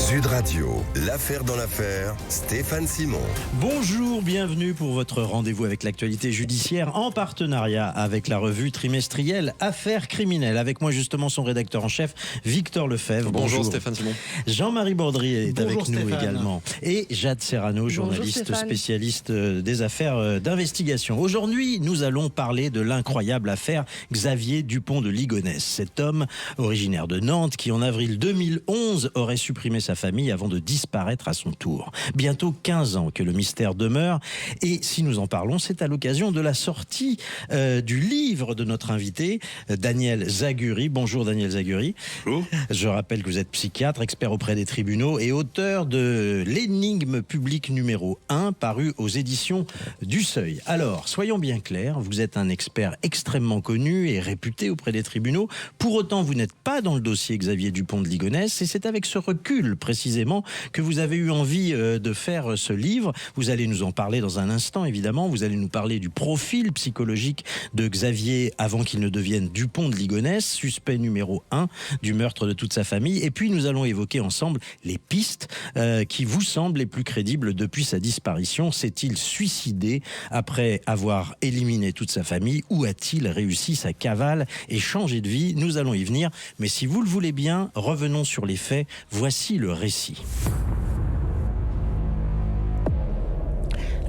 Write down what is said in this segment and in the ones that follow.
Sud Radio, l'affaire dans l'affaire, Stéphane Simon. Bonjour, bienvenue pour votre rendez-vous avec l'actualité judiciaire en partenariat avec la revue trimestrielle Affaires criminelles. Avec moi justement son rédacteur en chef, Victor Lefebvre. Bonjour Stéphane Simon. Jean-Marie Baudry est avec nous Stéphane. également. Et Jade Serrano, journaliste spécialiste des affaires d'investigation. Aujourd'hui, nous allons parler de l'incroyable affaire Xavier Dupont de Ligonnès. Cet homme originaire de Nantes qui en avril 2011 aurait supprimé sa famille avant de disparaître à son tour. Bientôt 15 ans que le mystère demeure et si nous en parlons, c'est à l'occasion de la sortie du livre de notre invité, Daniel Zaguri. Bonjour Daniel Zaguri. Bonjour. Je rappelle que vous êtes psychiatre, expert auprès des tribunaux et auteur de L'énigme publique numéro 1, paru aux éditions du Seuil. Alors, soyons bien clairs, vous êtes un expert extrêmement connu et réputé auprès des tribunaux. Pour autant, vous n'êtes pas dans le dossier Xavier Dupont de Ligonnès et c'est avec ce recul précisément que vous avez eu envie de faire ce livre. Vous allez nous en parler dans un instant évidemment. Vous allez nous parler du profil psychologique de Xavier avant qu'il ne devienne Dupont de Ligonnès, suspect numéro 1 du meurtre de toute sa famille. Et puis nous allons évoquer ensemble les pistes qui vous semblent les plus crédibles depuis sa disparition. S'est-il suicidé après avoir éliminé toute sa famille ou a-t-il réussi sa cavale et changé de vie? Nous allons y venir. Mais si vous le voulez bien, revenons sur les faits. Voici le récit.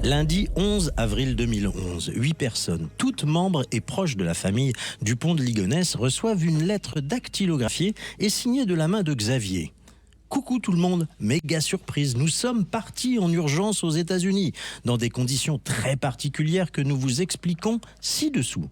Lundi 11 avril 2011, 8 personnes, toutes membres et proches de la famille Dupont de Ligonnès, reçoivent une lettre dactylographiée et signée de la main de Xavier. Coucou tout le monde, méga surprise, nous sommes partis en urgence aux États-Unis, dans des conditions très particulières que nous vous expliquons ci-dessous.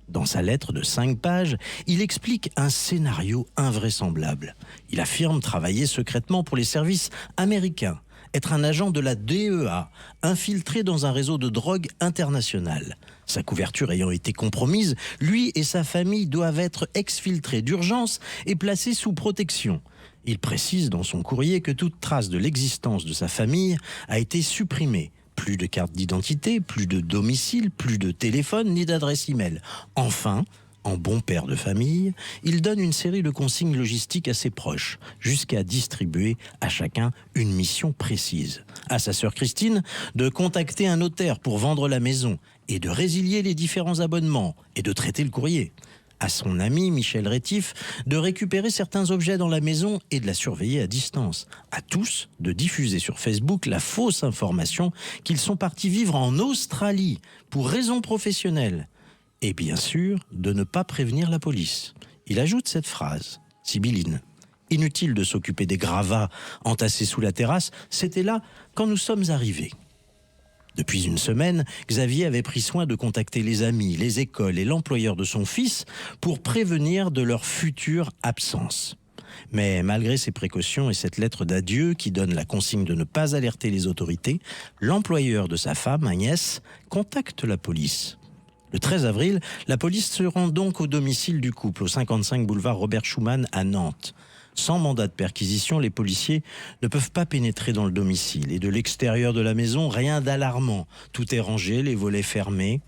Dans sa lettre de 5 pages, il explique un scénario invraisemblable. Il affirme travailler secrètement pour les services américains, être un agent de la DEA, infiltré dans un réseau de drogue international. Sa couverture ayant été compromise, lui et sa famille doivent être exfiltrés d'urgence et placés sous protection. Il précise dans son courrier que toute trace de l'existence de sa famille a été supprimée. Plus de carte d'identité, plus de domicile, plus de téléphone ni d'adresse email. Enfin, en bon père de famille, il donne une série de consignes logistiques à ses proches, jusqu'à distribuer à chacun une mission précise. À sa sœur Christine, de contacter un notaire pour vendre la maison et de résilier les différents abonnements et de traiter le courrier. À son ami Michel Rétif de récupérer certains objets dans la maison et de la surveiller à distance. À tous de diffuser sur Facebook la fausse information qu'ils sont partis vivre en Australie pour raisons professionnelles. Et bien sûr, de ne pas prévenir la police. Il ajoute cette phrase, sibylline. Inutile de s'occuper des gravats entassés sous la terrasse, c'était là quand nous sommes arrivés. Depuis une semaine, Xavier avait pris soin de contacter les amis, les écoles et l'employeur de son fils pour prévenir de leur future absence. Mais malgré ces précautions et cette lettre d'adieu qui donne la consigne de ne pas alerter les autorités, l'employeur de sa femme, Agnès, contacte la police. Le 13 avril, la police se rend donc au domicile du couple, au 55 boulevard Robert Schuman à Nantes. Sans mandat de perquisition, les policiers ne peuvent pas pénétrer dans le domicile. Et de l'extérieur de la maison, rien d'alarmant. Tout est rangé, les volets fermés.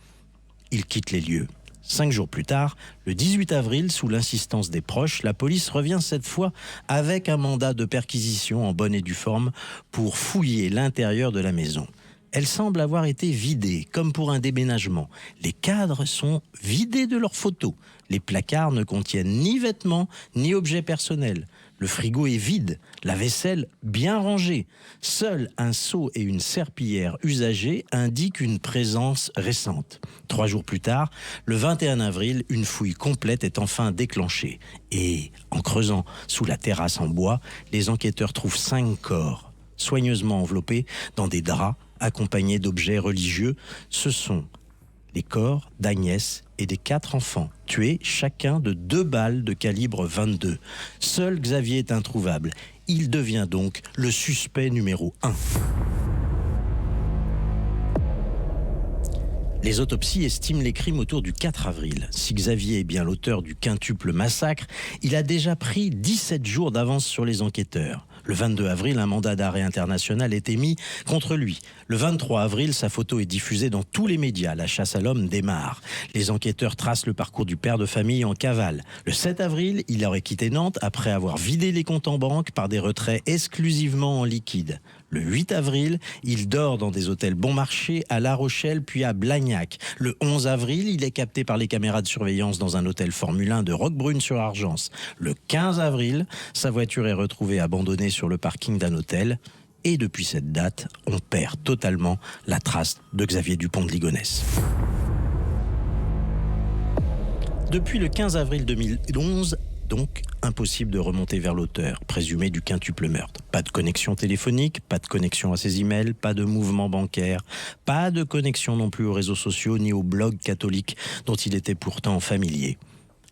Ils quittent les lieux. 5 jours plus tard, le 18 avril, sous l'insistance des proches, la police revient cette fois avec un mandat de perquisition en bonne et due forme pour fouiller l'intérieur de la maison. Elle semble avoir été vidée, comme pour un déménagement. Les cadres sont vidés de leurs photos. Les placards ne contiennent ni vêtements, ni objets personnels. Le frigo est vide, la vaisselle bien rangée. Seul un seau et une serpillière usagée indiquent une présence récente. 3 jours plus tard, le 21 avril, une fouille complète est enfin déclenchée. Et en creusant sous la terrasse en bois, les enquêteurs trouvent 5 corps, soigneusement enveloppés dans des draps, accompagnés d'objets religieux. Ce sont les corps d'Agnès et des 4 enfants, tués chacun de 2 balles de calibre 22. Seul Xavier est introuvable. Il devient donc le suspect numéro 1. Les autopsies estiment les crimes autour du 4 avril. Si Xavier est bien l'auteur du quintuple massacre, il a déjà pris 17 jours d'avance sur les enquêteurs. Le 22 avril, un mandat d'arrêt international est émis contre lui. Le 23 avril, sa photo est diffusée dans tous les médias. La chasse à l'homme démarre. Les enquêteurs tracent le parcours du père de famille en cavale. Le 7 avril, il aurait quitté Nantes après avoir vidé les comptes en banque par des retraits exclusivement en liquide. Le 8 avril, il dort dans des hôtels bon marché à La Rochelle puis à Blagnac. Le 11 avril, il est capté par les caméras de surveillance dans un hôtel Formule 1 de Roquebrune-sur-Argence. Le 15 avril, sa voiture est retrouvée abandonnée sur le parking d'un hôtel. Et depuis cette date, on perd totalement la trace de Xavier Dupont de Ligonnès. Depuis le 15 avril 2011, donc impossible de remonter vers l'auteur, présumé du quintuple meurtre. Pas de connexion téléphonique, pas de connexion à ses emails, pas de mouvement bancaire, pas de connexion non plus aux réseaux sociaux ni aux blogs catholiques dont il était pourtant familier.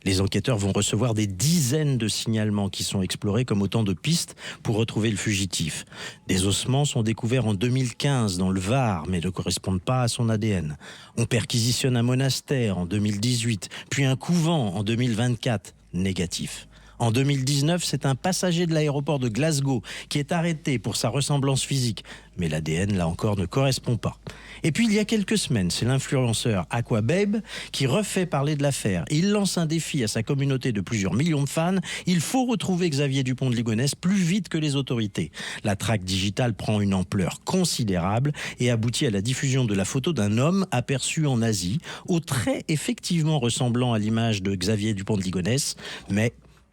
Les enquêteurs vont recevoir des dizaines de signalements qui sont explorés comme autant de pistes pour retrouver le fugitif. Des ossements sont découverts en 2015 dans le Var, mais ne correspondent pas à son ADN. On perquisitionne un monastère en 2018, puis un couvent en 2024, négatif. En 2019, c'est un passager de l'aéroport de Glasgow qui est arrêté pour sa ressemblance physique. Mais l'ADN, là encore, ne correspond pas. Et puis, il y a quelques semaines, c'est l'influenceur Aquababe qui refait parler de l'affaire. Il lance un défi à sa communauté de plusieurs millions de fans. Il faut retrouver Xavier Dupont de Ligonnès plus vite que les autorités. La traque digitale prend une ampleur considérable et aboutit à la diffusion de la photo d'un homme aperçu en Asie, aux traits effectivement ressemblant à l'image de Xavier Dupont de Ligonnès, mais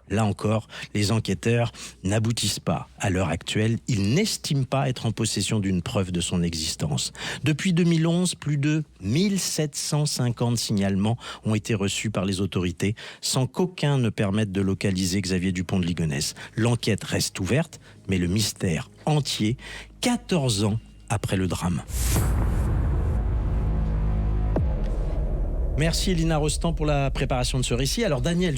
là encore, les enquêteurs n'aboutissent pas. À l'heure actuelle, ils n'estiment pas être en possession d'une preuve de son existence. Depuis 2011, plus de 1750 signalements ont été reçus par les autorités, sans qu'aucun ne permette de localiser Xavier Dupont de Ligonnès. L'enquête reste ouverte, mais le mystère entier, 14 ans après le drame. Merci Elina Rostand pour la préparation de ce récit. Alors Daniel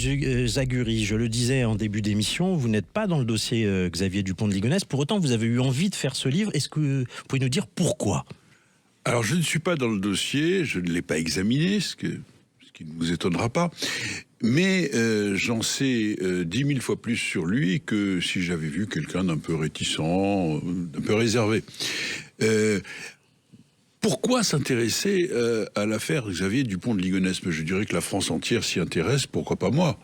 Zaguri, je le disais en début d'émission, vous n'êtes pas dans le dossier Xavier Dupont de Ligonnès. Pour autant, vous avez eu envie de faire ce livre. Est-ce que vous pouvez nous dire pourquoi ? Alors je ne suis pas dans le dossier, je ne l'ai pas examiné, ce qui ne vous étonnera pas. Mais j'en sais 10 000 fois plus sur lui que si j'avais vu quelqu'un d'un peu réticent, d'un peu réservé. Pourquoi s'intéresser à l'affaire Xavier Dupont de Ligonnès ? Je dirais que la France entière s'y intéresse, pourquoi pas moi ?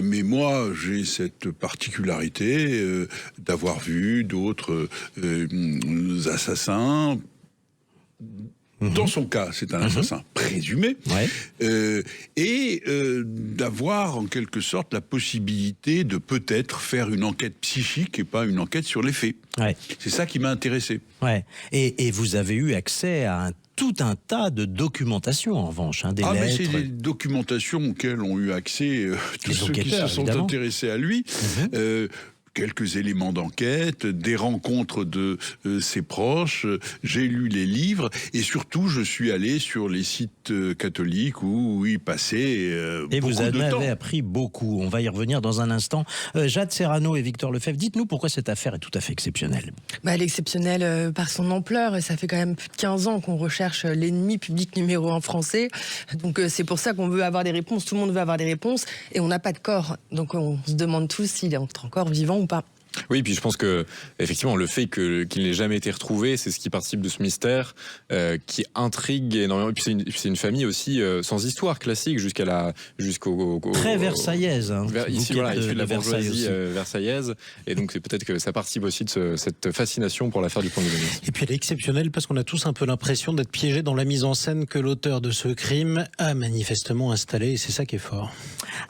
Mais moi, j'ai cette particularité d'avoir vu d'autres assassins. Dans son cas, c'est un assassin présumé, et d'avoir en quelque sorte la possibilité de peut-être faire une enquête psychique et pas une enquête sur les faits. C'est ça qui m'a intéressé. Et vous avez eu accès à tout un tas de documentation, en revanche, des lettres. Mais c'est des documentations auxquelles ont eu accès tous ceux qui se sont intéressés à lui. Quelques éléments d'enquête, des rencontres de ses proches, j'ai lu les livres et surtout je suis allé sur les sites catholiques où il passait beaucoup de temps. Et vous en avez appris beaucoup, on va y revenir dans un instant. Jade Serrano et Victor Lefebvre, dites-nous pourquoi cette affaire est tout à fait exceptionnelle. Elle est exceptionnelle par son ampleur et ça fait quand même plus de 15 ans qu'on recherche l'ennemi public numéro 1 français. Donc c'est pour ça qu'on veut avoir des réponses, tout le monde veut avoir des réponses et on n'a pas de corps. Donc on se demande tous s'il est encore vivant ou pas. Oui, puis je pense que effectivement le fait qu'il n'ait jamais été retrouvé, c'est ce qui participe de ce mystère qui intrigue énormément. Et puis c'est une famille aussi sans histoire classique jusqu'au très versaillaise. Ici voilà, issu de la bourgeoisie versaillaise, et donc c'est peut-être que ça participe aussi de cette fascination pour l'affaire Dupont de Ligonnès. Et puis elle est exceptionnelle parce qu'on a tous un peu l'impression d'être piégé dans la mise en scène que l'auteur de ce crime a manifestement installé, et c'est ça qui est fort.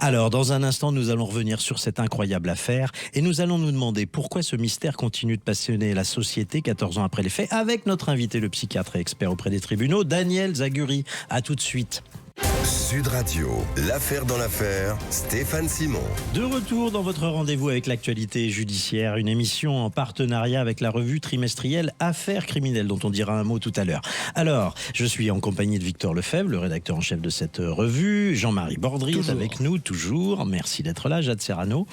Alors dans un instant, nous allons revenir sur cette incroyable affaire et nous allons nous demander pourquoi ce mystère continue de passionner la société 14 ans après les faits, avec notre invité, le psychiatre et expert auprès des tribunaux, Daniel Zaguri. À tout de suite. Sud Radio, l'affaire dans l'affaire, Stéphane Simon. De retour dans votre rendez-vous avec l'actualité judiciaire, une émission en partenariat avec la revue trimestrielle Affaires criminelles, dont on dira un mot tout à l'heure. Alors, je suis en compagnie de Victor Lefebvre, le rédacteur en chef de cette revue. Jean-Marie Bordry est avec nous, toujours. Merci d'être là. Jade Serrano,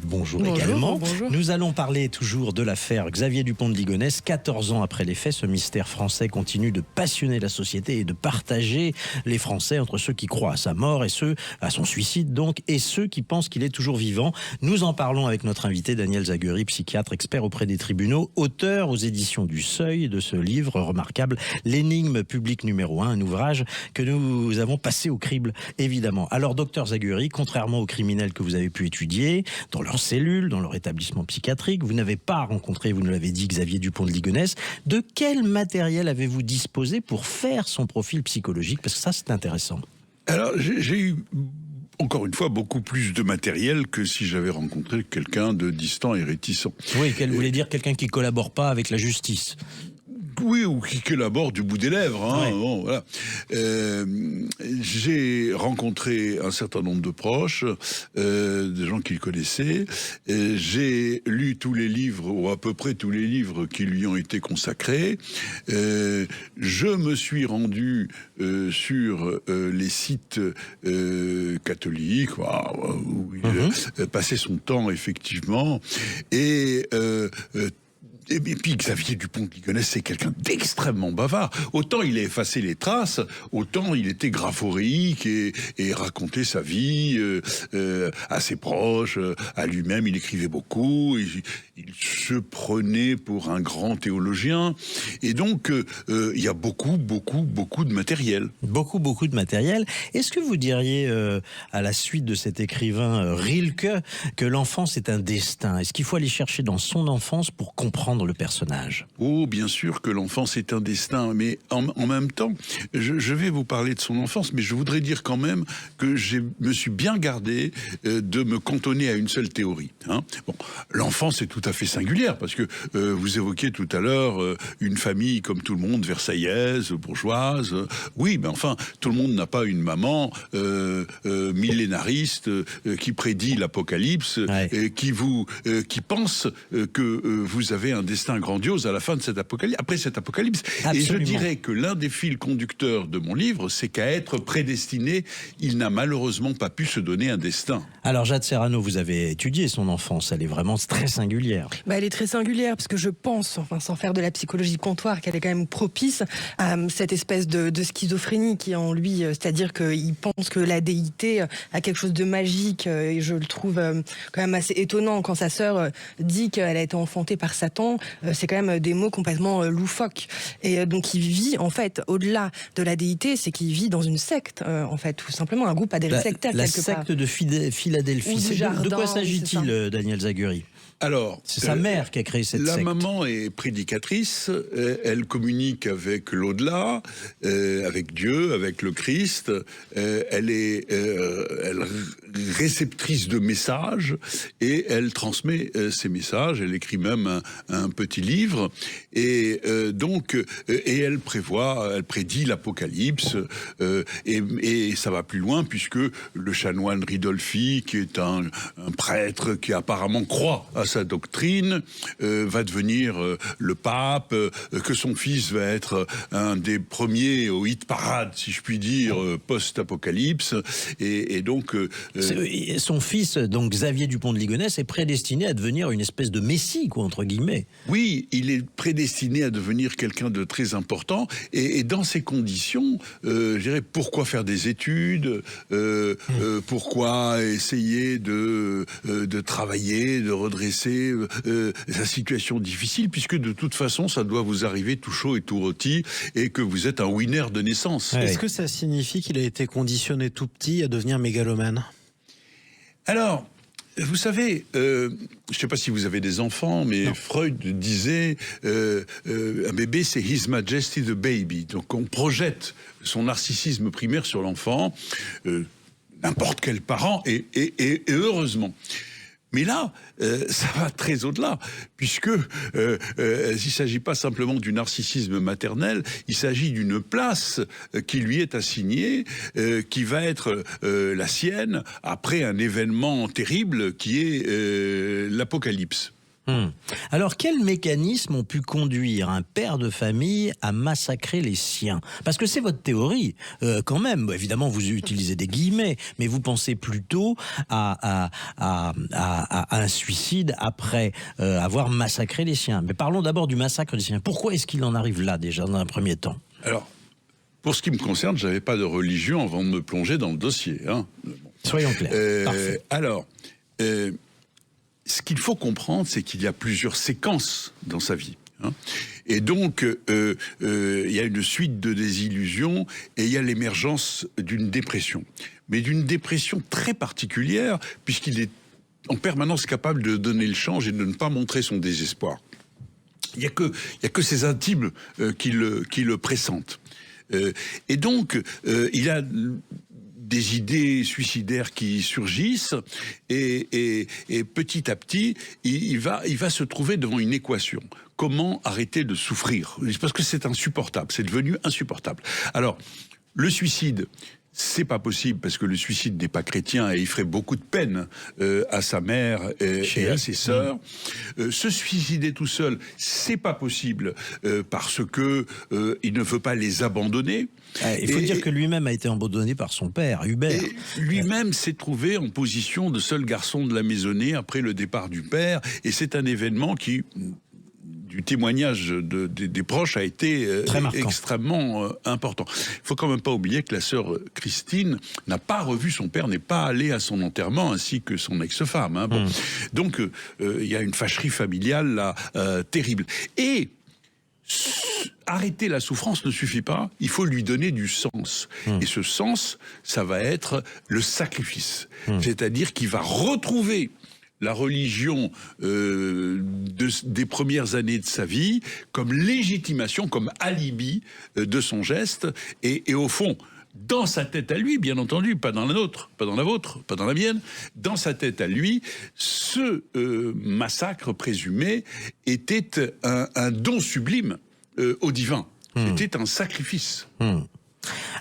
bonjour également. Bonjour. Nous allons parler toujours de l'affaire Xavier Dupont de Ligonnès. 14 ans après les faits, ce mystère français continue de passionner la société et de partager les Français Français, entre ceux qui croient à sa mort et ceux à son suicide donc, et ceux qui pensent qu'il est toujours vivant. Nous en parlons avec notre invité Daniel Zaguery, psychiatre, expert auprès des tribunaux, auteur aux éditions du Seuil de ce livre remarquable, L'énigme publique numéro 1, un ouvrage que nous avons passé au crible, évidemment. Alors, docteur Zaguery, contrairement aux criminels que vous avez pu étudier, dans leurs cellules, dans leur établissement psychiatrique, vous n'avez pas rencontré, vous nous l'avez dit, Xavier Dupont de Ligonnès. De quel matériel avez-vous disposé pour faire son profil psychologique? Parce que ça, c'est intéressant. Alors, j'ai eu, encore une fois, beaucoup plus de matériel que si j'avais rencontré quelqu'un de distant et réticent. Oui, qu'elle voulait dire quelqu'un qui ne collabore pas avec la justice. Oui, ou qui collabore du bout des lèvres. Hein. Ouais. Bon, voilà. J'ai rencontré un certain nombre de proches, des gens qu'il connaissait. J'ai lu tous les livres, ou à peu près tous les livres qui lui ont été consacrés. Je me suis rendu sur les sites catholiques, où il passait son temps, effectivement. Et puis Xavier Dupont de Ligonnès, c'est quelqu'un d'extrêmement bavard. Autant il a effacé les traces, autant il était graphoréique et racontait sa vie à ses proches, à lui-même. Il écrivait beaucoup, il se prenait pour un grand théologien. Et donc, il y a beaucoup de matériel. Beaucoup de matériel. Est-ce que vous diriez, à la suite de cet écrivain Rilke, que l'enfance est un destin? Est-ce qu'il faut aller chercher dans son enfance pour comprendre le personnage? Oh, bien sûr que l'enfance est un destin, mais en même temps, je vais vous parler de son enfance, mais je voudrais dire quand même que je me suis bien gardé de me cantonner à une seule théorie. Hein. Bon, l'enfance est tout à fait singulière, parce que vous évoquiez tout à l'heure une famille comme tout le monde, versaillaise, bourgeoise. Oui, mais enfin, tout le monde n'a pas une maman millénariste qui prédit l'apocalypse, ouais. qui pense que vous avez un destin grandiose à la fin de cet apocalypse, après cet apocalypse. Absolument. Et je dirais que l'un des fils conducteurs de mon livre, c'est qu'à être prédestiné, il n'a malheureusement pas pu se donner un destin. Alors Jade Serrano, vous avez étudié son enfance, elle est vraiment très singulière. Elle est très singulière parce que je pense, enfin sans faire de la psychologie de comptoir, qu'elle est quand même propice à cette espèce de schizophrénie qui est en lui, c'est-à-dire qu'il pense que la déité a quelque chose de magique, et je le trouve quand même assez étonnant quand sa sœur dit qu'elle a été enfantée par Satan. C'est quand même des mots complètement loufoques. Et donc il vit, en fait, au-delà de la déité, c'est qu'il vit dans une secte, en fait, tout simplement, un groupe adhéré sectaire quelque part. La secte de Philadelphie. De quoi s'agit-il, Daniel Zaguery? Alors, c'est sa mère qui a créé cette secte. La maman est prédicatrice, elle communique avec l'au-delà, avec Dieu, avec le Christ, elle est réceptrice de messages et elle transmet ces messages, elle écrit même un petit livre et donc elle prédit l'apocalypse et ça va plus loin puisque le chanoine Ridolfi, qui est un prêtre qui apparemment croit à sa doctrine, va devenir le pape, que son fils va être un des premiers au hit parade, si je puis dire, post-apocalypse, et donc... Son fils, donc Xavier Dupont de Ligonnès, est prédestiné à devenir une espèce de messie, quoi, entre guillemets. Oui, il est prédestiné à devenir quelqu'un de très important, et dans ces conditions, je dirais, pourquoi faire des études, pourquoi essayer de travailler, de redresser sa situation difficile, puisque de toute façon, ça doit vous arriver tout chaud et tout rôti, et que vous êtes un winner de naissance. Ouais. Est-ce que ça signifie qu'il a été conditionné tout petit à devenir mégalomane? Alors, vous savez, je ne sais pas si vous avez des enfants, mais non. Freud disait un bébé, c'est His Majesty the Baby. Donc on projette son narcissisme primaire sur l'enfant, n'importe quel parent, et heureusement. Mais là, ça va très au-delà, puisque il ne s'agit pas simplement du narcissisme maternel, il s'agit d'une place qui lui est assignée, qui va être la sienne après un événement terrible qui est l'apocalypse. Alors, quels mécanismes ont pu conduire un père de famille à massacrer les siens? Parce que c'est votre théorie, quand même. Évidemment, vous utilisez des guillemets, mais vous pensez plutôt à un suicide après avoir massacré les siens. Mais parlons d'abord du massacre des siens. Pourquoi est-ce qu'il en arrive là, déjà, dans un premier temps? Alors, Pour ce qui me concerne, je n'avais pas de religion avant de me plonger dans le dossier. Hein. Soyons clairs. Parfait. Alors, ce qu'il faut comprendre, c'est qu'il y a plusieurs séquences dans sa vie. Hein. Et donc, il y a une suite de désillusions et il y a l'émergence d'une dépression. Mais d'une dépression très particulière, puisqu'il est en permanence capable de donner le change et de ne pas montrer son désespoir. Il n'y a que ses intimes qui le pressentent. Et donc, il a des idées suicidaires qui surgissent et petit à petit, il va se trouver devant une équation. Comment arrêter de souffrir? Parce que c'est insupportable, c'est devenu insupportable. Alors, le suicide, c'est pas possible parce que le suicide n'est pas chrétien et il ferait beaucoup de peine à sa mère et à ses sœurs. Se suicider tout seul, c'est pas possible parce que il ne veut pas les abandonner. Il faut dire que lui-même a été abandonné par son père, Hubert. Lui-même s'est trouvé en position de seul garçon de la maisonnée après le départ du père, et c'est un événement qui, du témoignage des proches, a été extrêmement important. Il faut quand même pas oublier que la sœur Christine n'a pas revu son père, n'est pas allée à son enterrement, ainsi que son ex-femme. Hein. Bon. Donc il y a une fâcherie familiale là terrible. Et arrêter la souffrance ne suffit pas, il faut lui donner du sens. Et ce sens, ça va être le sacrifice. C'est-à-dire qu'il va retrouver la religion des premières années de sa vie comme légitimation, comme alibi de son geste. Et au fond, dans sa tête à lui, bien entendu, pas dans la nôtre, pas dans la vôtre, pas dans la mienne, dans sa tête à lui, ce massacre présumé était un don sublime au divin. C'était un sacrifice.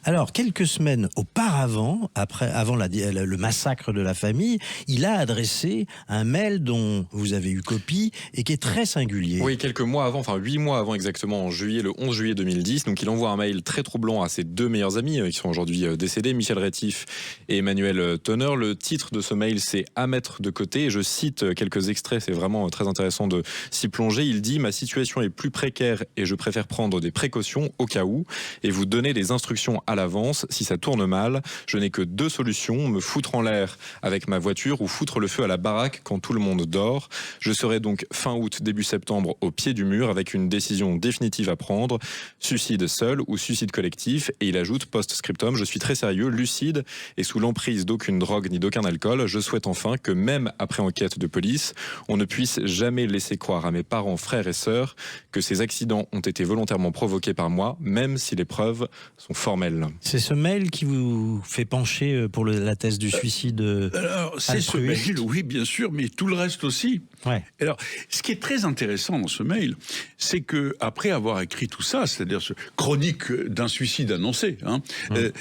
Alors, quelques semaines auparavant, avant le massacre de la famille, il a adressé un mail dont vous avez eu copie et qui est très singulier. Oui, quelques mois avant, enfin 8 mois avant exactement, en juillet, le 11 juillet 2010. Donc il envoie un mail très troublant à ses deux meilleurs amis qui sont aujourd'hui décédés, Michel Rétif et Emmanuel Tonner. Le titre de ce mail, c'est « À mettre de côté ». Et je cite quelques extraits, c'est vraiment très intéressant de s'y plonger. Il dit « Ma situation est plus précaire et je préfère prendre des précautions au cas où et vous donner des instructions à l'avance. Si ça tourne mal, je n'ai que deux solutions, me foutre en l'air avec ma voiture ou foutre le feu à la baraque quand tout le monde dort. Je serai donc fin août, début septembre au pied du mur avec une décision définitive à prendre, suicide seul ou suicide collectif. » Et il ajoute post-scriptum, je suis très sérieux, lucide et sous l'emprise d'aucune drogue ni d'aucun alcool. Je souhaite enfin que même après enquête de police, on ne puisse jamais laisser croire à mes parents, frères et sœurs que ces accidents ont été volontairement provoqués par moi, même si les preuves sont formelles. C'est ce mail qui vous fait pencher pour la thèse du suicide Alors, c'est ce mail, oui, bien sûr, mais tout le reste aussi. Ouais. Alors, ce qui est très intéressant dans ce mail, c'est que après avoir écrit tout ça, c'est-à-dire ce chronique d'un suicide annoncé, hein,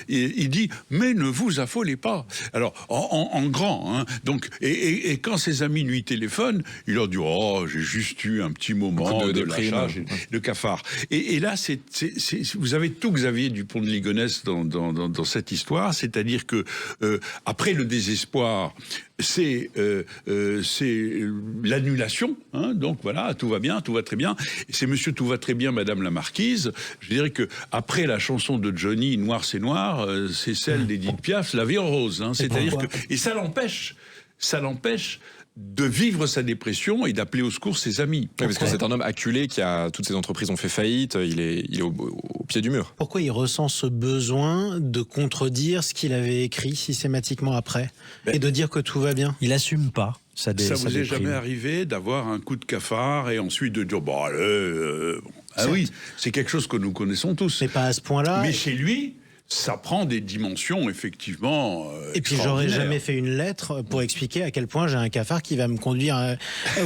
il dit « Mais ne vous affolez pas ». Alors, en grand, hein, donc, et quand ses amis lui téléphonent, il leur dit « Oh, j'ai juste eu un petit moment de lâchage, de cafard ». Et là, vous avez tout Xavier Dupont de Ligonnès dans cette histoire, c'est-à-dire que après le désespoir, c'est l'annulation, hein, donc voilà, tout va bien, tout va très bien. Et c'est Monsieur Tout va très bien, Madame la Marquise. Je dirais que après la chanson de Johnny, Noir c'est noir, c'est celle d'Edith Piaf, La vie en rose. Hein, c'est-à-dire que et ça l'empêche de vivre sa dépression et d'appeler au secours ses amis. Oui, parce que c'est un homme acculé toutes ses entreprises ont fait faillite, il est au pied du mur. Pourquoi il ressent ce besoin de contredire ce qu'il avait écrit systématiquement après et de dire que tout va bien? Il assume pas. Ça vous est jamais arrivé d'avoir un coup de cafard et ensuite de dire bon allez, ah oui, c'est quelque chose que nous connaissons tous. Mais pas à ce point-là. Mais chez lui, ça prend des dimensions effectivement et puis j'aurais jamais fait une lettre pour expliquer à quel point j'ai un cafard qui va me conduire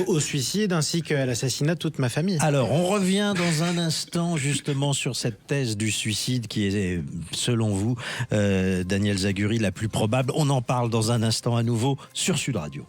au suicide ainsi qu'à l'assassinat de toute ma famille. Alors on revient dans un instant justement sur cette thèse du suicide qui est selon vous Daniel Zaguri la plus probable. On en parle dans un instant à nouveau sur Sud Radio.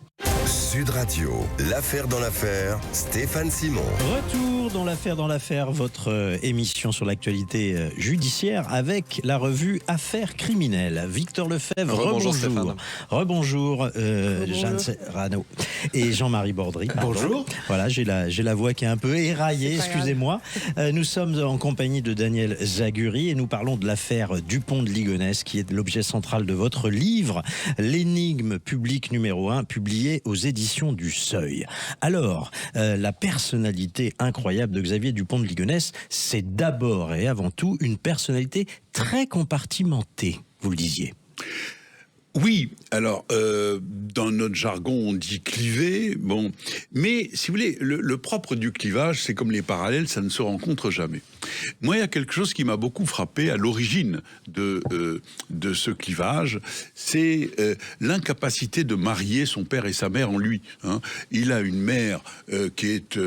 Sud Radio, l'affaire dans l'affaire, Stéphane Simon. Retour dans l'affaire, votre émission sur l'actualité judiciaire avec la revue Affaires criminelles. Victor Lefebvre, rebonjour. Rebonjour, Jeanne Serrano et Jean-Marie Bordry. Bonjour. Voilà, j'ai la voix qui est un peu éraillée, excusez-moi. Nous sommes en compagnie de Daniel Zaguri et nous parlons de l'affaire Dupont de Ligonnès qui est l'objet central de votre livre, L'énigme publique numéro 1, publié aux éditions du Seuil. Alors, la personnalité incroyable de Xavier Dupont de Ligonnès, c'est d'abord et avant tout une personnalité très compartimentée, vous le disiez. Oui, alors dans notre jargon on dit clivé, bon, mais si vous voulez, le propre du clivage, c'est comme les parallèles, ça ne se rencontre jamais. Moi, il y a quelque chose qui m'a beaucoup frappé à l'origine de ce clivage, c'est l'incapacité de marier son père et sa mère en lui. Hein. Il a une mère qui est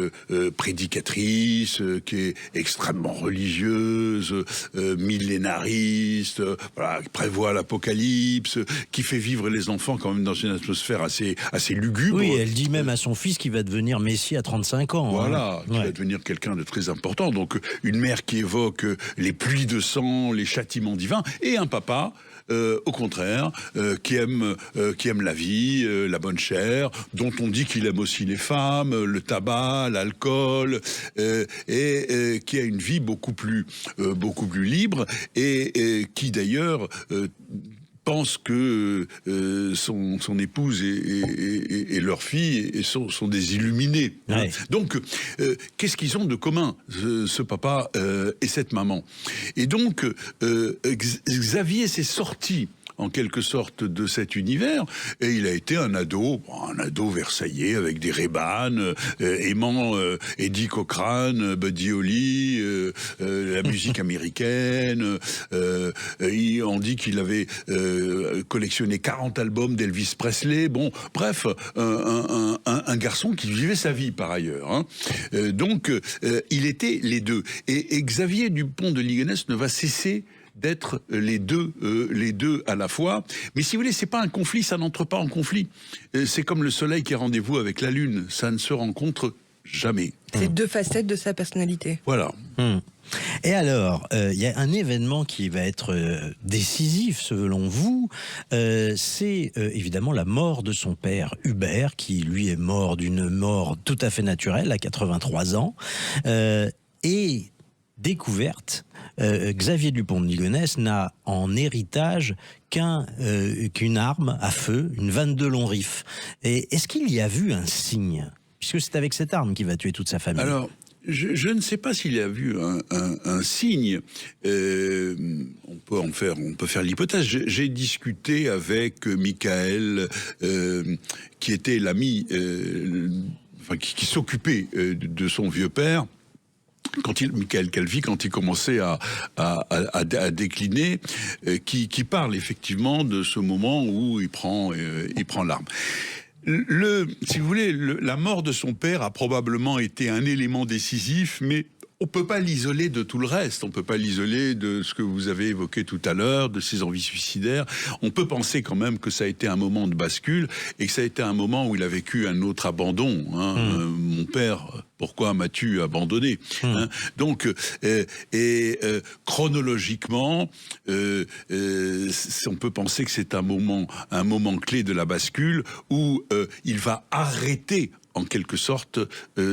prédicatrice, qui est extrêmement religieuse, millénariste, voilà, qui prévoit l'apocalypse, qui fait vivre les enfants quand même dans une atmosphère assez lugubre. Oui, elle dit même à son fils qu'il va devenir Messie à 35 ans. Voilà, hein. qui va devenir quelqu'un de très important. Donc une mère qui évoque les pluies de sang, les châtiments divins, et un papa au contraire, qui aime la vie, la bonne chair, dont on dit qu'il aime aussi les femmes, le tabac, l'alcool, et qui a une vie beaucoup plus libre, et qui d'ailleurs pense que son épouse et leur fille sont des illuminés. Ouais. Donc, qu'est-ce qu'ils ont de commun, ce papa et cette maman? Et donc, Xavier s'est sorti en quelque sorte de cet univers, et il a été un ado versaillais avec des Ray-Ban, aimant Eddie Cochrane, Buddy Holly, la musique américaine. On dit qu'il avait collectionné 40 albums d'Elvis Presley. Bon, bref, un garçon qui vivait sa vie par ailleurs. Hein. Donc, il était les deux. Et Xavier Dupont de Ligonnès ne va cesser d'être les deux à la fois. Mais si vous voulez, c'est pas un conflit, ça n'entre pas en conflit. C'est comme le soleil qui a rendez-vous avec la lune, ça ne se rencontre jamais. C'est deux facettes de sa personnalité. Voilà. Et alors, il y a un événement qui va être décisif, selon vous, c'est évidemment la mort de son père, Hubert, qui lui est mort d'une mort tout à fait naturelle, à 83 ans, et découverte, Xavier Dupont de Ligonnès n'a en héritage qu'une arme à feu, une 22 long rifle. Et est-ce qu'il y a vu un signe? Puisque c'est avec cette arme qu'il va tuer toute sa famille. Alors, je ne sais pas s'il y a vu un signe. On peut faire l'hypothèse. J'ai discuté avec Michael, qui était l'ami, qui s'occupait de son vieux père. Michael Calvi, quand il commençait à décliner, qui parle effectivement de ce moment où il prend l'arme. Si vous voulez, la mort de son père a probablement été un élément décisif, mais on peut pas l'isoler de tout le reste. On peut pas l'isoler de ce que vous avez évoqué tout à l'heure, de ses envies suicidaires. On peut penser quand même que ça a été un moment de bascule et que ça a été un moment où il a vécu un autre abandon. Hein. Mon père, pourquoi m'as-tu abandonné? Hein. Donc, chronologiquement, on peut penser que c'est un moment clé de la bascule où il va arrêter en quelque sorte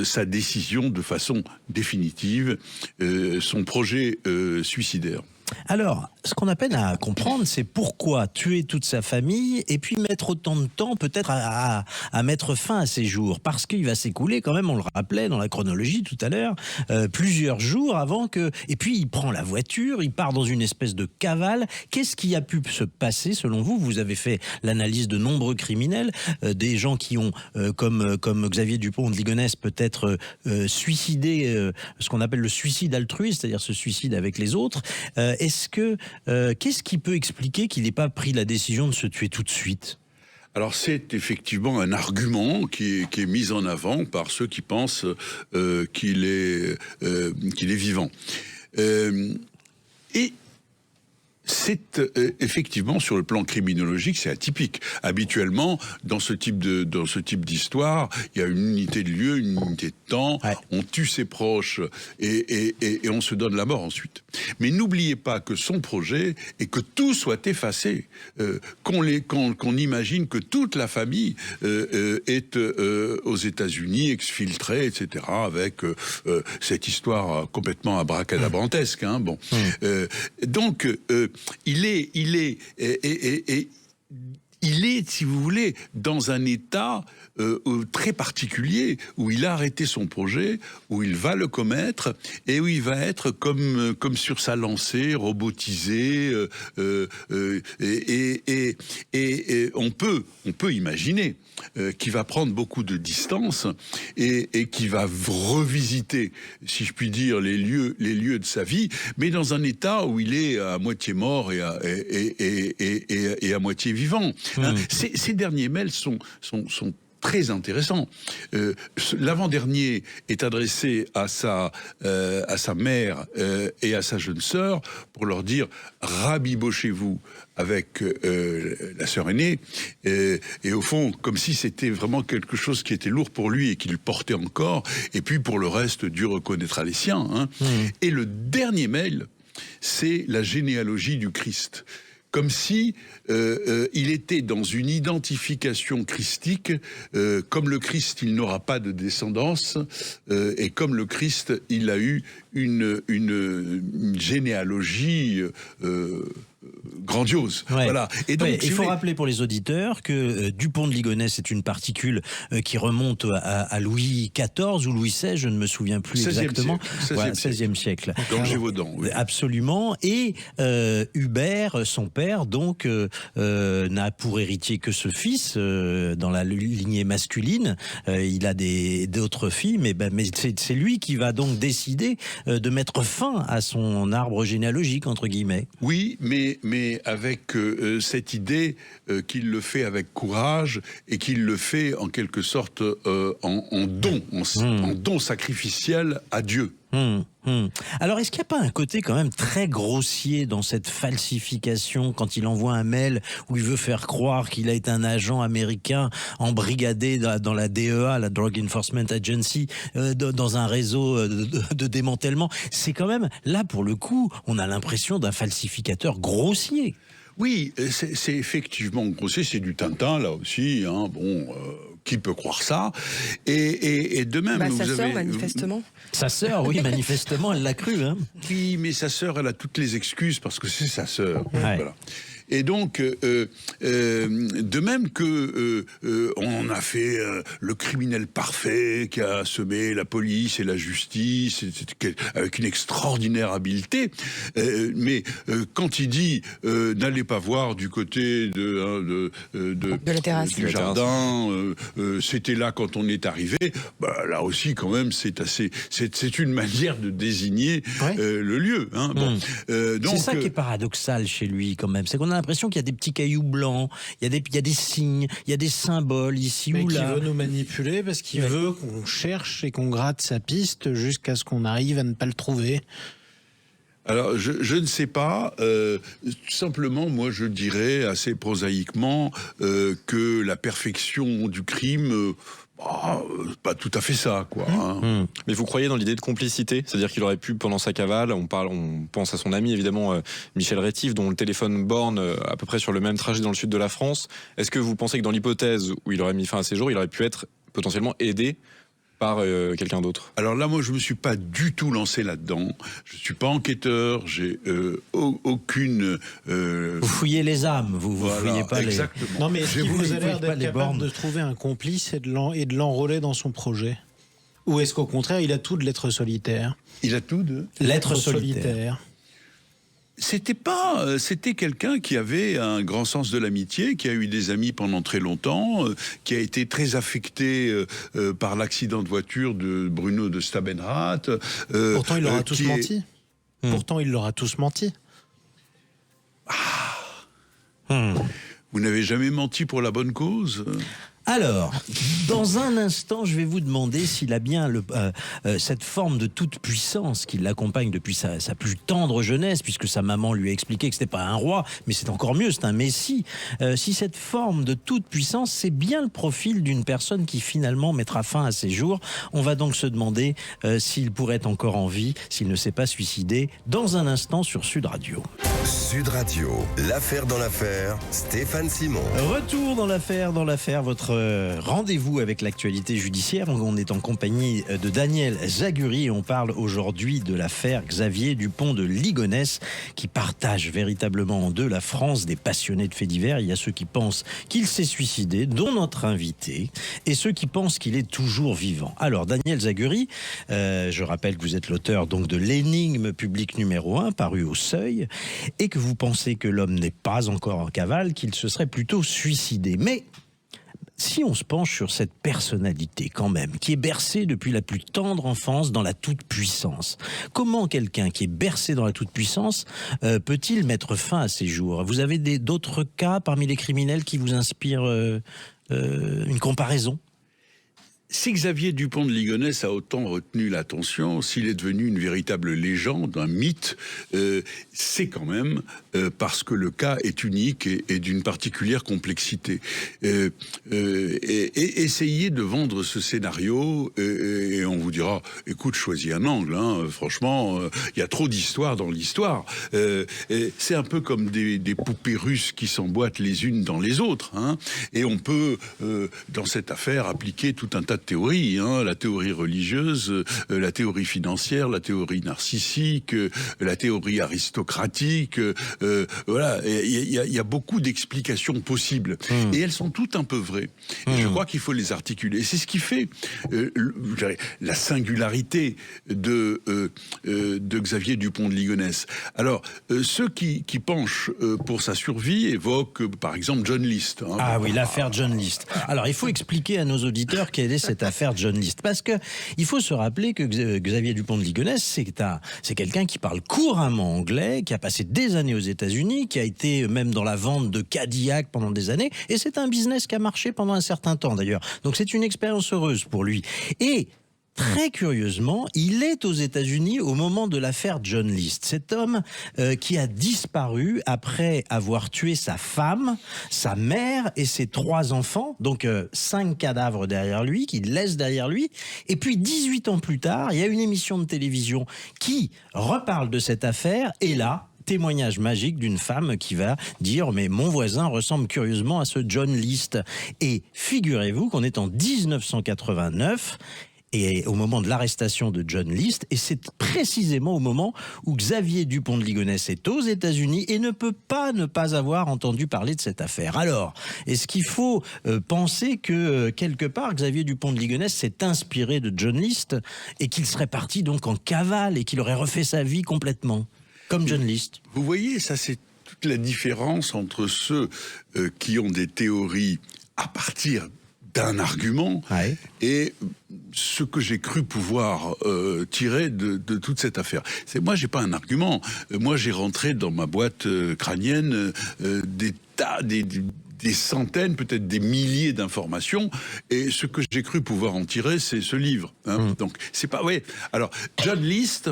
sa décision de façon définitive, son projet suicidaire. Alors, ce qu'on a peine à comprendre, c'est pourquoi tuer toute sa famille et puis mettre autant de temps peut-être à mettre fin à ses jours. Parce qu'il va s'écouler quand même, on le rappelait dans la chronologie tout à l'heure, plusieurs jours avant que... Et puis il prend la voiture, il part dans une espèce de cavale. Qu'est-ce qui a pu se passer selon vous? Vous avez fait l'analyse de nombreux criminels, des gens qui ont, comme Xavier Dupont de Ligonnès, peut-être suicidé, ce qu'on appelle le suicide altruiste, c'est-à-dire ce suicide avec les autres. Qu'est-ce qui peut expliquer qu'il n'ait pas pris la décision de se tuer tout de suite? Alors c'est effectivement un argument qui est mis en avant par ceux qui pensent qu'il est vivant. Et C'est effectivement, sur le plan criminologique, c'est atypique. Habituellement, dans ce type d'histoire, il y a une unité de lieu, une unité de temps. Ouais. On tue ses proches et on se donne la mort ensuite. Mais n'oubliez pas que son projet est que tout soit effacé, qu'on imagine que toute la famille est aux États-Unis, exfiltrée, etc., avec cette histoire complètement abracadabrantesque. Hein, bon, donc. Il est, si vous voulez, dans un état très particulier où il a arrêté son projet, où il va le commettre et où il va être comme sur sa lancée, robotisé. Et on peut imaginer qu'il va prendre beaucoup de distance et qui va revisiter, si je puis dire, les lieux de sa vie, mais dans un état où il est à moitié mort et à moitié vivant. Hein, ces derniers mails sont très intéressants. L'avant-dernier est adressé à sa mère et à sa jeune sœur pour leur dire « rabibochez-vous » avec la sœur aînée, et au fond, comme si c'était vraiment quelque chose qui était lourd pour lui et qu'il portait encore, et puis pour le reste, Dieu reconnaîtra les siens. Hein. Et le dernier mail, c'est la généalogie du Christ. Comme si il était dans une identification christique, comme le Christ, il n'aura pas de descendance, et comme le Christ, il a eu une généalogie grandiose. Ouais. Voilà. Et donc, il faut rappeler pour les auditeurs que Dupont de Ligonnès est une particule qui remonte à Louis XIV ou Louis XVI, je ne me souviens plus exactement. XVIe siècle. Donc Gévaudan. Oui. Absolument. Et Hubert, son père, donc, n'a pour héritier que ce fils dans la lignée masculine. Il a d'autres filles, mais c'est lui qui va donc décider de mettre fin à son arbre généalogique, entre guillemets. Oui, mais avec cette idée qu'il le fait avec courage et qu'il le fait en quelque sorte en don sacrificiel à Dieu. Alors, est-ce qu'il n'y a pas un côté quand même très grossier dans cette falsification quand il envoie un mail où il veut faire croire qu'il a été un agent américain embrigadé dans la DEA, la Drug Enforcement Agency, dans un réseau de démantèlement? C'est quand même, là pour le coup, on a l'impression d'un falsificateur grossier. Oui, c'est effectivement grossier, c'est du Tintin là aussi, hein, bon... qui peut croire ça? Et de même, sa sœur, manifestement. Sa sœur, oui, manifestement, elle l'a cru. Hein. Oui, mais sa sœur, elle a toutes les excuses parce que c'est sa sœur. Ouais. Voilà. Et donc, de même que on a fait le criminel parfait qui a semé la police et la justice avec une extraordinaire habileté, mais quand il dit n'allez pas voir du côté de la terrasse, du jardin, c'était là quand on est arrivé, bah, là aussi quand même c'est une manière de désigner le lieu. Hein. Bon, donc, c'est ça qui est paradoxal chez lui quand même, c'est qu'on a l'impression qu'il y a des petits cailloux blancs, il y a des signes, il y a des symboles ici ou là. Mais qui veut nous manipuler parce qu'il veut qu'on cherche et qu'on gratte sa piste jusqu'à ce qu'on arrive à ne pas le trouver. Alors, je ne sais pas. Simplement, moi, je dirais assez prosaïquement que la perfection du crime... pas tout à fait ça, quoi. Hein. Mais vous croyez dans l'idée de complicité? C'est-à-dire qu'il aurait pu, pendant sa cavale, on pense à son ami, évidemment, Michel Rétif, dont le téléphone borne à peu près sur le même trajet dans le sud de la France. Est-ce que vous pensez que dans l'hypothèse où il aurait mis fin à ses jours, il aurait pu être potentiellement aidé par quelqu'un d'autre? Alors là, moi, je me suis pas du tout lancé là-dedans. Je suis pas enquêteur. J'ai aucune. Vous fouillez les âmes. Vous fouillez pas exactement. Non, mais est-ce qu'il vous a l'air d'être capable bornes de trouver un complice et de l'enrôler dans son projet? Ou est-ce qu'au contraire, il a tout de l'être solitaire? Il a tout de l'être solitaire. C'était quelqu'un qui avait un grand sens de l'amitié, qui a eu des amis pendant très longtemps, qui a été très affecté par l'accident de voiture de Bruno de Stabenrath. Pourtant, il leur a tous menti. Pourtant, il leur a tous menti. Vous n'avez jamais menti pour la bonne cause? Alors, dans un instant, je vais vous demander s'il a bien cette forme de toute puissance qui l'accompagne depuis sa plus tendre jeunesse, puisque sa maman lui a expliqué que c'était pas un roi, mais c'est encore mieux, c'est un messie. Si cette forme de toute puissance, c'est bien le profil d'une personne qui finalement mettra fin à ses jours. On va donc se demander s'il pourrait être encore en vie, s'il ne s'est pas suicidé, dans un instant sur Sud Radio. Sud Radio, l'affaire dans l'affaire, Stéphane Simon. Retour dans l'affaire, votre rendez-vous avec l'actualité judiciaire. On est en compagnie de Daniel Zaguri et on parle aujourd'hui de l'affaire Xavier Dupont de Ligonnès qui partage véritablement en deux la France des passionnés de faits divers. Il y a ceux qui pensent qu'il s'est suicidé, dont notre invité, et ceux qui pensent qu'il est toujours vivant. Alors Daniel Zaguri, je rappelle que vous êtes l'auteur donc de l'énigme publique numéro 1 paru au Seuil et que vous pensez que l'homme n'est pas encore en cavale, qu'il se serait plutôt suicidé. Mais si on se penche sur cette personnalité quand même, qui est bercée depuis la plus tendre enfance dans la toute-puissance, comment quelqu'un qui est bercé dans la toute-puissance peut-il mettre fin à ses jours? Vous avez d'autres cas parmi les criminels qui vous inspirent une comparaison? Si Xavier Dupont de Ligonnès a autant retenu l'attention, s'il est devenu une véritable légende, un mythe, c'est quand même parce que le cas est unique et d'une particulière complexité. Essayez de vendre ce scénario et on vous dira, écoute, choisis un angle, hein, franchement, il y a trop d'histoires dans l'histoire. C'est un peu comme des poupées russes qui s'emboîtent les unes dans les autres, hein, et on peut, dans cette affaire, appliquer tout un tas de théories, hein, la théorie religieuse, la théorie financière, la théorie narcissique, la théorie aristocratique, voilà, il y a beaucoup d'explications possibles, et elles sont toutes un peu vraies. Et je crois qu'il faut les articuler. C'est ce qui fait la singularité de Xavier Dupont de Ligonnès. Alors, ceux qui penchent pour sa survie évoquent, par exemple, John List. Hein, ah oui, l'affaire John List. Alors, il faut expliquer à nos auditeurs quelle est cette affaire John List. Parce que il faut se rappeler que Xavier Dupont de Ligonnès, c'est quelqu'un qui parle couramment anglais, qui a passé des années aux États-Unis, qui a été même dans la vente de Cadillac pendant des années, et c'est un business qui a marché pendant un certain temps d'ailleurs. Donc c'est une expérience heureuse pour lui. Et très curieusement, il est aux États-Unis au moment de l'affaire John List. Cet homme qui a disparu après avoir tué sa femme, sa mère et ses 3 enfants. Donc 5 cadavres derrière lui, qu'il laisse derrière lui. Et puis 18 ans plus tard, il y a une émission de télévision qui reparle de cette affaire. Et là, témoignage magique d'une femme qui va dire « mais mon voisin ressemble curieusement à ce John List ». Et figurez-vous qu'on est en 1989 et au moment de l'arrestation de John List, et c'est précisément au moment où Xavier Dupont de Ligonnès est aux États-Unis et ne peut pas ne pas avoir entendu parler de cette affaire. Alors, est-ce qu'il faut penser que quelque part Xavier Dupont de Ligonnès s'est inspiré de John List et qu'il serait parti donc en cavale et qu'il aurait refait sa vie complètement, comme John List? Vous voyez, ça c'est toute la différence entre ceux qui ont des théories à partir d'un argument, ouais, et ce que j'ai cru pouvoir tirer de toute cette affaire. Moi, j'ai pas un argument. Moi, j'ai rentré dans ma boîte crânienne des centaines, peut-être des milliers d'informations, et ce que j'ai cru pouvoir en tirer, c'est ce livre. Hein. Donc, c'est pas... Ouais. Alors, John List,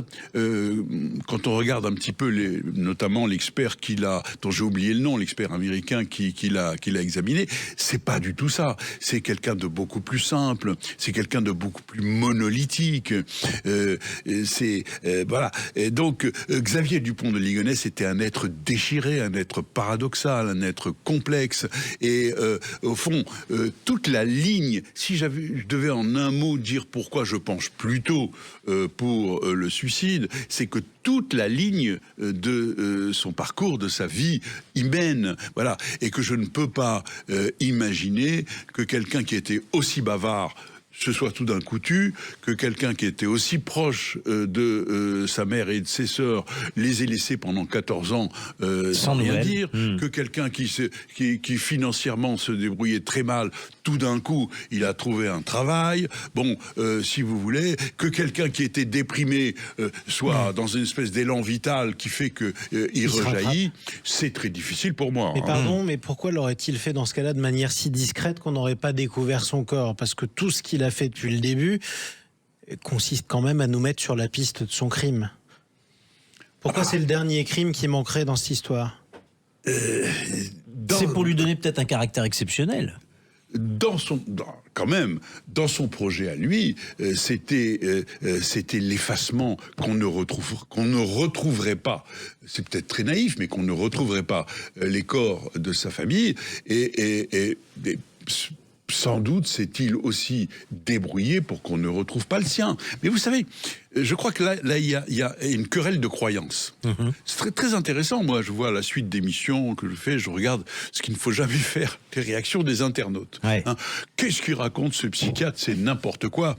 quand on regarde un petit peu, notamment l'expert dont j'ai oublié le nom, l'expert américain qui l'a examiné, c'est pas du tout ça. C'est quelqu'un de beaucoup plus simple, c'est quelqu'un de beaucoup plus monolithique. Voilà. Et donc, Xavier Dupont de Ligonnès était un être déchiré, un être paradoxal, un être complexe. Et au fond, toute la ligne, si je devais en un mot dire pourquoi je penche plutôt pour le suicide, c'est que toute la ligne de son parcours, de sa vie humaine, voilà, et que je ne peux pas imaginer que quelqu'un qui était aussi bavard se soit tout d'un coup tu, que quelqu'un qui était aussi proche de sa mère et de ses sœurs les ait laissés pendant 14 ans sans rien dire, que quelqu'un qui financièrement se débrouillait très mal, tout d'un coup, il a trouvé un travail, bon, si vous voulez, que quelqu'un qui était déprimé soit dans une espèce d'élan vital qui fait qu'il rejaillit, c'est très difficile pour moi. Mais pardon, mais pourquoi l'aurait-il fait dans ce cas-là de manière si discrète qu'on n'aurait pas découvert son corps? Parce que tout ce qu'il a fait depuis le début consiste quand même à nous mettre sur la piste de son crime. Pourquoi c'est le dernier crime qui manquerait dans cette histoire? C'est pour lui donner peut-être un caractère exceptionnel. Dans son projet à lui, c'était l'effacement qu'on ne retrouverait pas. C'est peut-être très naïf, mais qu'on ne retrouverait pas les corps de sa famille et sans doute s'est-il aussi débrouillé pour qu'on ne retrouve pas le sien. Mais vous savez, je crois que là il y a une querelle de croyances. C'est très, très intéressant. Moi, je vois la suite d'émissions que je fais, je regarde ce qu'il ne faut jamais faire, les réactions des internautes. Ouais. Hein, qu'est-ce qu'il raconte, ce psychiatre? C'est n'importe quoi.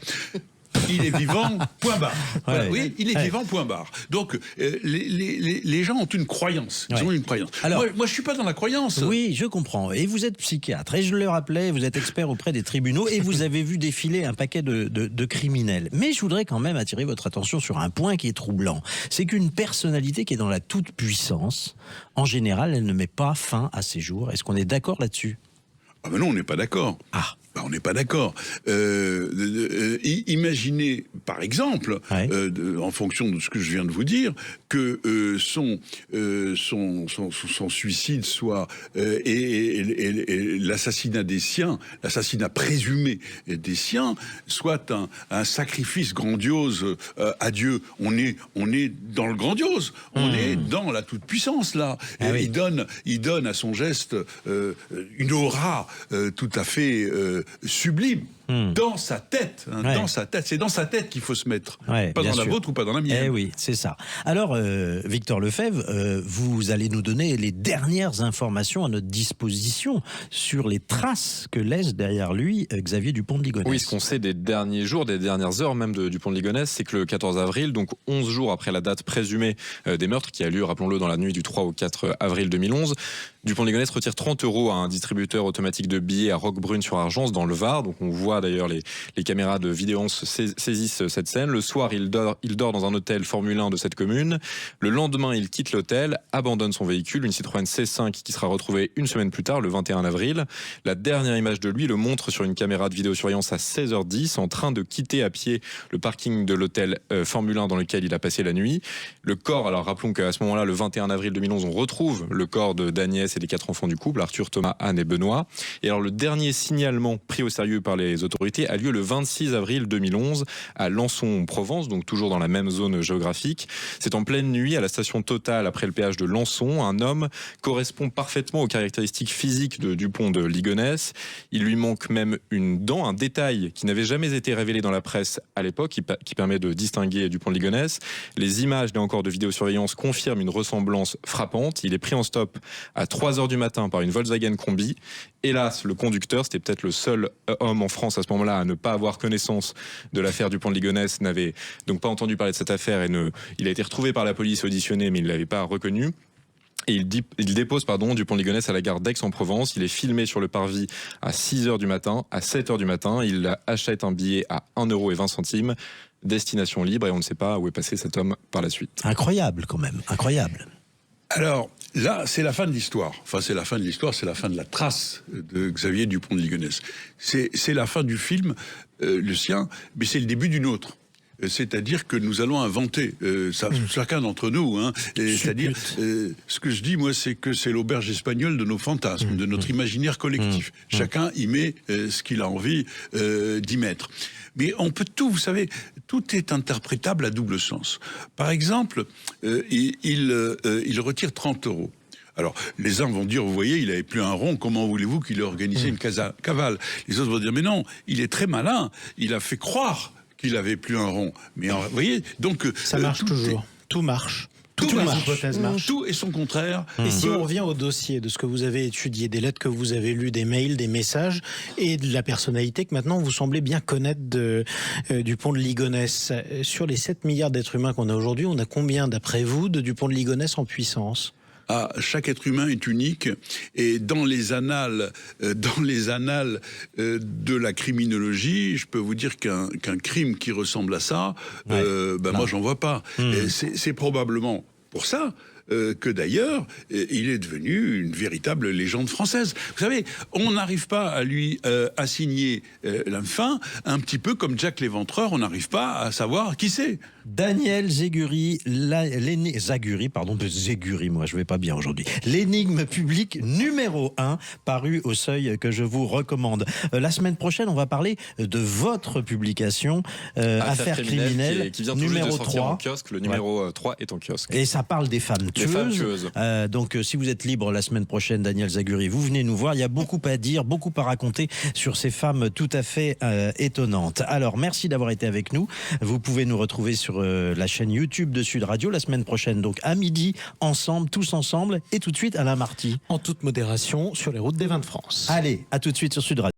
Il est vivant, point barre. Voilà, oui, il est vivant, point barre. Donc, les gens ont une croyance. Ils ont une croyance. Alors, moi, je suis pas dans la croyance. Oui, je comprends. Et vous êtes psychiatre. Et je le rappelais, vous êtes expert auprès des tribunaux et vous avez vu défiler un paquet de criminels. Mais je voudrais quand même attirer votre attention sur un point qui est troublant. C'est qu'une personnalité qui est dans la toute-puissance, en général, elle ne met pas fin à ses jours. Est-ce qu'on est d'accord là-dessus? Ah ben non, on n'est pas d'accord. Ah. Ben, on n'est pas d'accord. Imaginez, par exemple, en fonction de ce que je viens de vous dire, que son suicide soit et l'assassinat des siens, l'assassinat présumé des siens, soit un sacrifice grandiose à Dieu. On est dans le grandiose. On est dans la toute-puissance, là. Il donne à son geste une aura tout à fait sublime. Dans sa tête, dans sa tête. C'est dans sa tête qu'il faut se mettre. Pas dans la vôtre ou pas dans la mienne. Eh oui, c'est ça. Alors, Victor Lefebvre, vous allez nous donner les dernières informations à notre disposition sur les traces que laisse derrière lui Xavier Dupont de Ligonnès. Oui, ce qu'on sait des derniers jours, des dernières heures même de Dupont de Ligonnès, c'est que le 14 avril, donc 11 jours après la date présumée des meurtres qui a lieu, rappelons-le, dans la nuit du 3 au 4 avril 2011, Dupont de Ligonnès retire 30 € à un distributeur automatique de billets à Roquebrune-sur-Argence dans le Var. Donc on voit d'ailleurs les caméras de vidéance saisissent cette scène. Le soir, il dort dans un hôtel Formule 1 de cette commune. Le lendemain, il quitte l'hôtel, abandonne son véhicule, une Citroën C5 qui sera retrouvée une semaine plus tard, le 21 avril. La dernière image de lui le montre sur une caméra de vidéosurveillance à 16h10, en train de quitter à pied le parking de l'hôtel Formule 1 dans lequel il a passé la nuit. Le corps, alors rappelons qu'à ce moment-là, le 21 avril 2011, on retrouve le corps d'Agnès et des 4 enfants du couple, Arthur, Thomas, Anne et Benoît. Et alors le dernier signalement pris au sérieux par les autorités a lieu le 26 avril 2011 à Lançon-Provence, donc toujours dans la même zone géographique. C'est en pleine nuit à la station Total après le péage de Lançon. Un homme correspond parfaitement aux caractéristiques physiques de Dupont de Ligonnès. Il lui manque même une dent, un détail qui n'avait jamais été révélé dans la presse à l'époque, qui permet de distinguer Dupont de Ligonnès. Les images, là encore, de vidéosurveillance confirment une ressemblance frappante. Il est pris en stop à 3h du matin par une Volkswagen Combi. Hélas, le conducteur, c'était peut-être le seul homme en France à ce moment-là à ne pas avoir connaissance de l'affaire Dupont de Ligonnès, n'avait donc pas entendu parler de cette affaire il a été retrouvé par la police auditionné, mais il ne l'avait pas reconnu. Et il dépose Dupont de Ligonnès à la gare d'Aix-en-Provence. Il est filmé sur le parvis à 6h du matin. À 7h du matin, il achète un billet à 1,20 €, destination libre, et on ne sait pas où est passé cet homme par la suite. Incroyable quand même, incroyable. Alors, là, c'est la fin de l'histoire. Enfin, c'est la fin de l'histoire, c'est la fin de la trace de Xavier Dupont de Ligonnès. C'est la fin du film, le sien, mais c'est le début d'une autre. C'est-à-dire que nous allons inventer, chacun d'entre nous, c'est-à-dire, ce que je dis, moi, c'est que c'est l'auberge espagnole de nos fantasmes, de notre imaginaire collectif. Chacun y met ce qu'il a envie d'y mettre. Mais on peut tout, vous savez, tout est interprétable à double sens. Par exemple, il retire 30 €. Alors, les uns vont dire, vous voyez, il n'avait plus un rond, comment voulez-vous qu'il ait organisé une cavale? Les autres vont dire, mais non, il est très malin, il a fait croire qu'il avait plus un rond. Mais vous voyez, donc ça marche toujours. Tout marche. Tout marche. Hypothèse marche. Tout et son contraire. Et si on revient au dossier de ce que vous avez étudié, des lettres que vous avez lues, des mails, des messages, et de la personnalité que maintenant vous semblez bien connaître du pont de Ligonnès, sur les 7 milliards d'êtres humains qu'on a aujourd'hui, on a combien, d'après vous, de Dupont de Ligonnès en puissance ? Chaque être humain est unique, et dans les annales de la criminologie, je peux vous dire qu'un crime qui ressemble à ça, moi j'en vois pas. C'est probablement pour ça que d'ailleurs, il est devenu une véritable légende française. Vous savez, on n'arrive pas à lui assigner la fin, un petit peu comme Jack l'Éventreur, on n'arrive pas à savoir qui c'est. Daniel Zégury, Zégury, moi je vais pas bien aujourd'hui. L'énigme publique numéro 1, paru au Seuil, que je vous recommande. La semaine prochaine, on va parler de votre publication, Affaires criminelles, qui vient numéro de sortir 3. en kiosque. Le numéro 3 est en kiosque. Et ça parle des femmes tueuses. Donc si vous êtes libre la semaine prochaine, Daniel Zégury, vous venez nous voir. Il y a beaucoup à dire, beaucoup à raconter sur ces femmes tout à fait étonnantes. Alors merci d'avoir été avec nous. Vous pouvez nous retrouver sur la chaîne YouTube de Sud Radio la semaine prochaine, donc à midi, ensemble, tous ensemble, et tout de suite Alain Marty. En toute modération, sur les routes des vins de France. Allez, à tout de suite sur Sud Radio.